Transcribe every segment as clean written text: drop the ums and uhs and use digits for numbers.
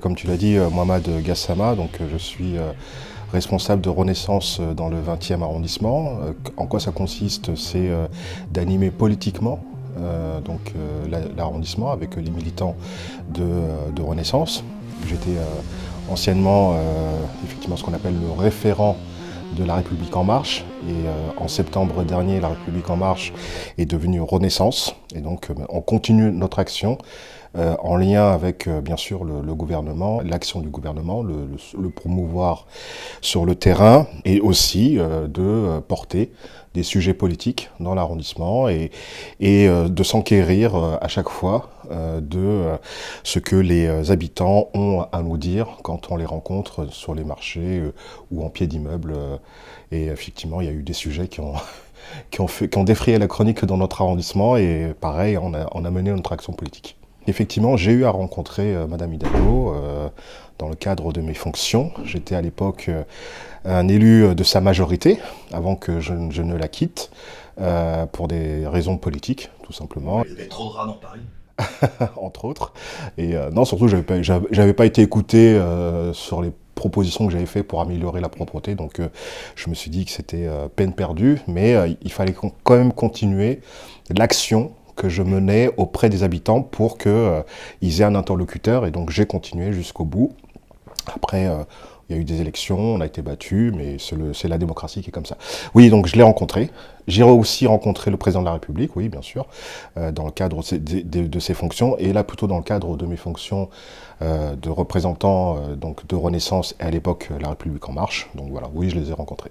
Comme tu l'as dit, Mohamed Gassama, donc je suis responsable de Renaissance dans le 20e arrondissement. En quoi ça consiste? C'est d'animer politiquement l'arrondissement avec les militants de Renaissance. J'étais anciennement effectivement ce qu'on appelle le référent de La République En Marche. Et en septembre dernier, La République En Marche est devenue Renaissance. Et donc on continue notre action en lien avec bien sûr le gouvernement, l'action du gouvernement, le promouvoir sur le terrain et aussi de porter des sujets politiques dans l'arrondissement et de s'enquérir à chaque fois de ce que les habitants ont à nous dire quand on les rencontre sur les marchés ou en pied d'immeuble. Et effectivement, il y a eu des sujets qui ont défrayé la chronique dans notre arrondissement et pareil, on a mené notre action politique. Effectivement, j'ai eu à rencontrer Madame Hidalgo dans le cadre de mes fonctions. J'étais à l'époque un élu de sa majorité, avant que je ne la quitte, pour des raisons politiques, tout simplement. Il y avait trop de rats dans Paris. Entre autres. Et non, surtout, j'avais pas été écouté sur les propositions que j'avais faites pour améliorer la propreté, donc je me suis dit que c'était peine perdue, mais il fallait quand même continuer l'action que je menais auprès des habitants pour qu'ils aient un interlocuteur, et donc j'ai continué jusqu'au bout. Après, il y a eu des élections, on a été battus, mais c'est la démocratie qui est comme ça. Oui, donc je l'ai rencontré. J'ai aussi rencontré le président de la République, oui, bien sûr, dans le cadre de ses fonctions, et là plutôt dans le cadre de mes fonctions de représentant donc de Renaissance, et à l'époque La République En Marche. Donc voilà, oui, je les ai rencontrés.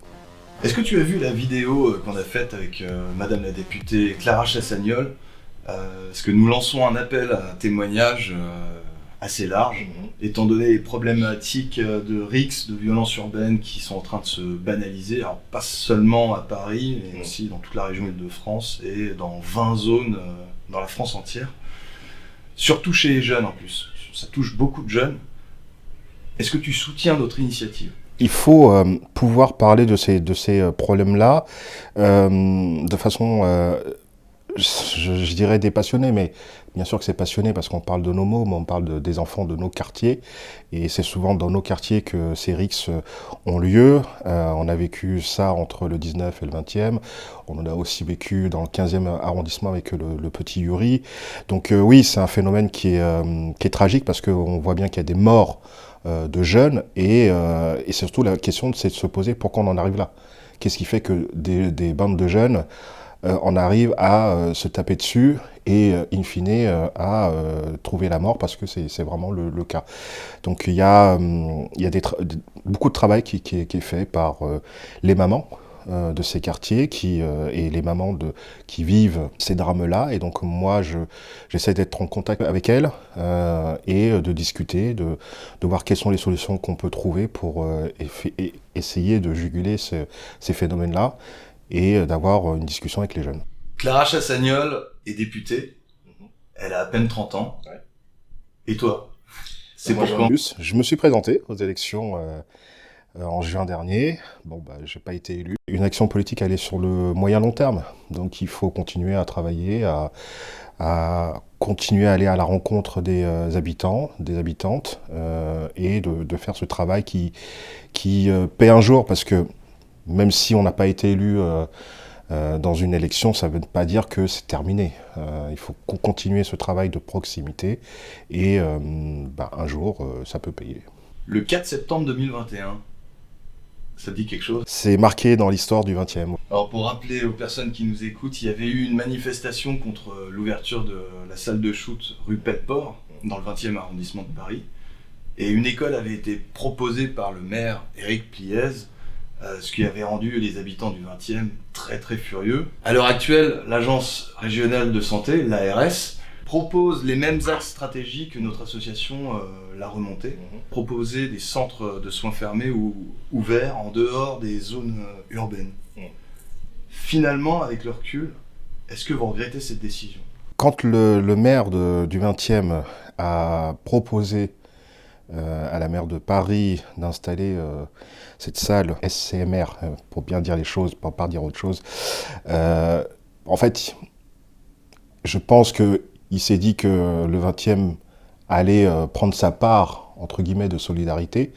Est-ce que tu as vu la vidéo qu'on a faite avec Madame la députée Clara Chassagnol? Parce que nous lançons un appel à témoignage assez large, étant donné les problématiques de RICS, de violence urbaine qui sont en train de se banaliser, alors pas seulement à Paris, mais aussi dans toute la région Île-de-France et dans 20 zones dans la France entière. Surtout chez les jeunes en plus, ça touche beaucoup de jeunes. Est-ce que tu soutiens notre initiative? Il faut pouvoir parler de ces problèmes-là de façon je dirais dépassionné, mais bien sûr que c'est passionné parce qu'on parle de nos mots, mais on parle des enfants de nos quartiers. Et c'est souvent dans nos quartiers que ces rixes ont lieu. On a vécu ça entre le 19 et le 20e. On en a aussi vécu dans le 15e arrondissement avec le petit Yuri. Donc oui, c'est un phénomène qui est tragique parce qu'on voit bien qu'il y a des morts de jeunes. Et surtout la question, c'est de se poser pourquoi on en arrive là. Qu'est-ce qui fait que des bandes de jeunes on arrive à se taper dessus et in fine à trouver la mort parce que c'est vraiment le cas. Donc il y a beaucoup de travail qui est fait par les mamans de ces quartiers et les mamans qui vivent ces drames-là. Et donc moi, j'essaie d'être en contact avec elles et de discuter, de voir quelles sont les solutions qu'on peut trouver pour essayer de juguler ces phénomènes-là et d'avoir une discussion avec les jeunes. Clara Chassagnol est députée, elle a à peine 30 ans. Ouais. Et toi? C'est pour quand? Je me suis présenté aux élections en juin dernier. Bon, j'ai pas été élu. Une action politique, elle est sur le moyen long terme. Donc il faut continuer à travailler, à continuer à aller à la rencontre des habitants, des habitantes, et de faire ce travail qui paie un jour, parce que même si on n'a pas été élu dans une élection, ça ne veut pas dire que c'est terminé. Il faut continuer ce travail de proximité et un jour, ça peut payer. Le 4 septembre 2021, ça te dit quelque chose? C'est marqué dans l'histoire du 20e. Alors pour rappeler aux personnes qui nous écoutent, il y avait eu une manifestation contre l'ouverture de la salle de shoot rue Pelleport, dans le 20e arrondissement de Paris. Et une école avait été proposée par le maire Éric Pliez, ce qui avait rendu les habitants du 20e très très furieux. À l'heure actuelle, l'Agence régionale de santé, l'ARS, propose les mêmes axes stratégiques que notre association l'a remonté. Proposer des centres de soins fermés ou ouverts en dehors des zones urbaines. Finalement, avec le recul, est-ce que vous regrettez cette décision? Quand le maire du 20e a proposé à la maire de Paris d'installer cette salle SCMR, pour bien dire les choses, pour pas dire autre chose. En fait, je pense qu'il s'est dit que le 20e allait prendre sa part entre guillemets, de solidarité.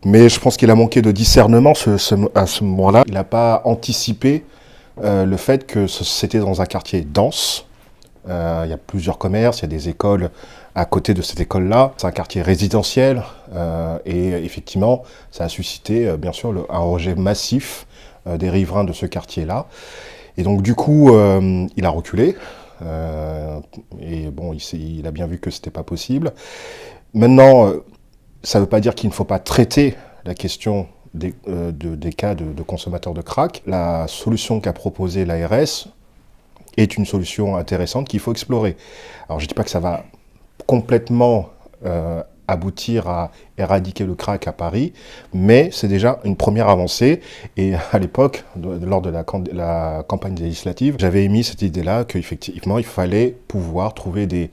Mais je pense qu'il a manqué de discernement à ce moment-là. Il n'a pas anticipé le fait que c'était dans un quartier dense. Il y a plusieurs commerces, il y a des écoles à côté de cette école-là. C'est un quartier résidentiel et effectivement, ça a suscité bien sûr un rejet massif des riverains de ce quartier-là. Et donc du coup, il a reculé. Et bon, il a bien vu que c'était pas possible. Maintenant, ça ne veut pas dire qu'il ne faut pas traiter la question des cas de consommateurs de crack. La solution qu'a proposée l'ARS est une solution intéressante qu'il faut explorer. Alors je ne dis pas que ça va complètement aboutir à éradiquer le crack à Paris, mais c'est déjà une première avancée. Et à l'époque, lors de la campagne législative, j'avais émis cette idée-là qu'effectivement, il fallait pouvoir trouver des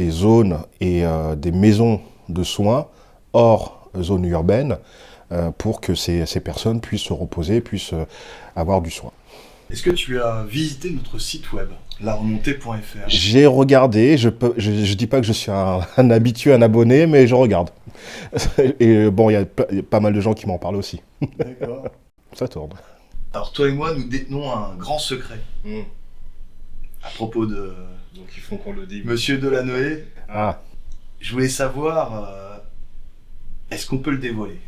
zones et des maisons de soins hors zone urbaine pour que ces personnes puissent se reposer, puissent avoir du soin. Est-ce que tu as visité notre site web, laremontée.fr? J'ai regardé, je dis pas que je suis un habitué, un abonné, mais je regarde. Et bon, il y a pas mal de gens qui m'en parlent aussi. D'accord. Ça tourne. Alors toi et moi, nous détenons un grand secret à propos de Donc il faut qu'on le dise. Monsieur Delanoë. Ah. Je voulais savoir, est-ce qu'on peut le dévoiler?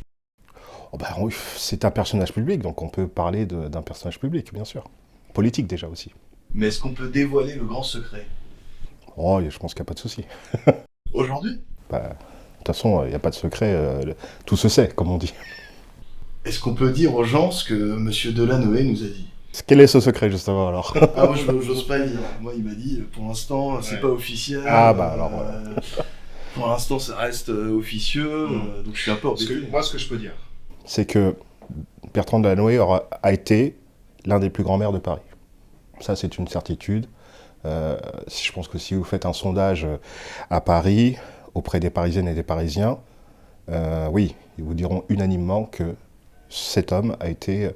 Oh bah, c'est un personnage public, donc on peut parler d'un personnage public, bien sûr. Politique déjà aussi. Mais est-ce qu'on peut dévoiler le grand secret? Oh, je pense qu'il n'y a pas de souci. Aujourd'hui? Bah, de toute façon, il n'y a pas de secret, tout se sait, comme on dit. Est-ce qu'on peut dire aux gens ce que Monsieur Delanoë nous a dit? Quel est ce secret, justement, alors? Ah, moi, j'ose pas dire. Moi, il m'a dit, pour l'instant, c'est pas officiel. Ah, bah alors... Pour l'instant, ça reste officieux, donc je suis un peu embêté. Moi, ce que je peux dire, c'est que Bertrand Delanoë a été l'un des plus grands maires de Paris. Ça, c'est une certitude. Je pense que si vous faites un sondage à Paris, auprès des Parisiennes et des Parisiens, oui, ils vous diront unanimement que cet homme a été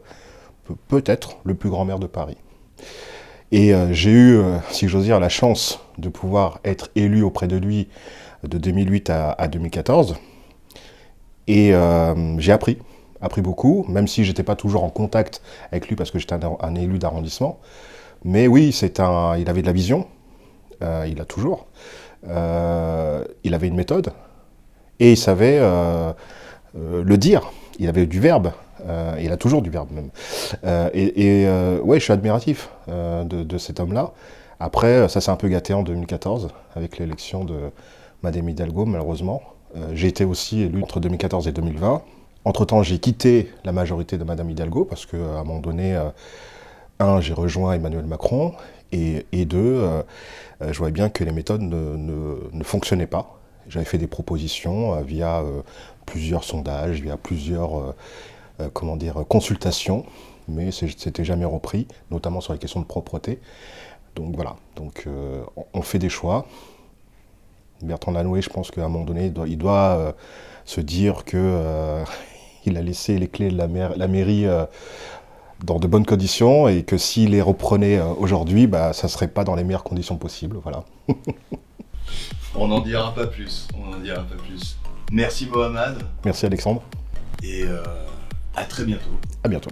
peut-être le plus grand maire de Paris. Et j'ai eu, si j'ose dire, la chance de pouvoir être élu auprès de lui de 2008 à 2014. Et j'ai appris beaucoup, même si j'étais pas toujours en contact avec lui parce que j'étais un élu d'arrondissement. Mais oui, il avait de la vision, il a toujours. Il avait une méthode et il savait le dire. Il avait du verbe, il a toujours du verbe même. Ouais, je suis admiratif de cet homme-là. Après, ça s'est un peu gâté en 2014 avec l'élection de Madame Hidalgo, malheureusement. J'ai été aussi élu entre 2014 et 2020. Entre-temps, j'ai quitté la majorité de Madame Hidalgo parce qu'à un moment donné, j'ai rejoint Emmanuel Macron et deux, je voyais bien que les méthodes ne fonctionnaient pas. J'avais fait des propositions via plusieurs sondages, via plusieurs consultations, mais c'était jamais repris, notamment sur les questions de propreté. Donc voilà, on fait des choix. Bertrand Delanoë, je pense qu'à un moment donné, il doit se dire que il a laissé les clés de la mairie dans de bonnes conditions et que s'il les reprenait aujourd'hui, ça ne serait pas dans les meilleures conditions possibles. Voilà. On n'en dira pas plus. Merci Mohamed. Merci Alexandre. Et à très bientôt. À bientôt.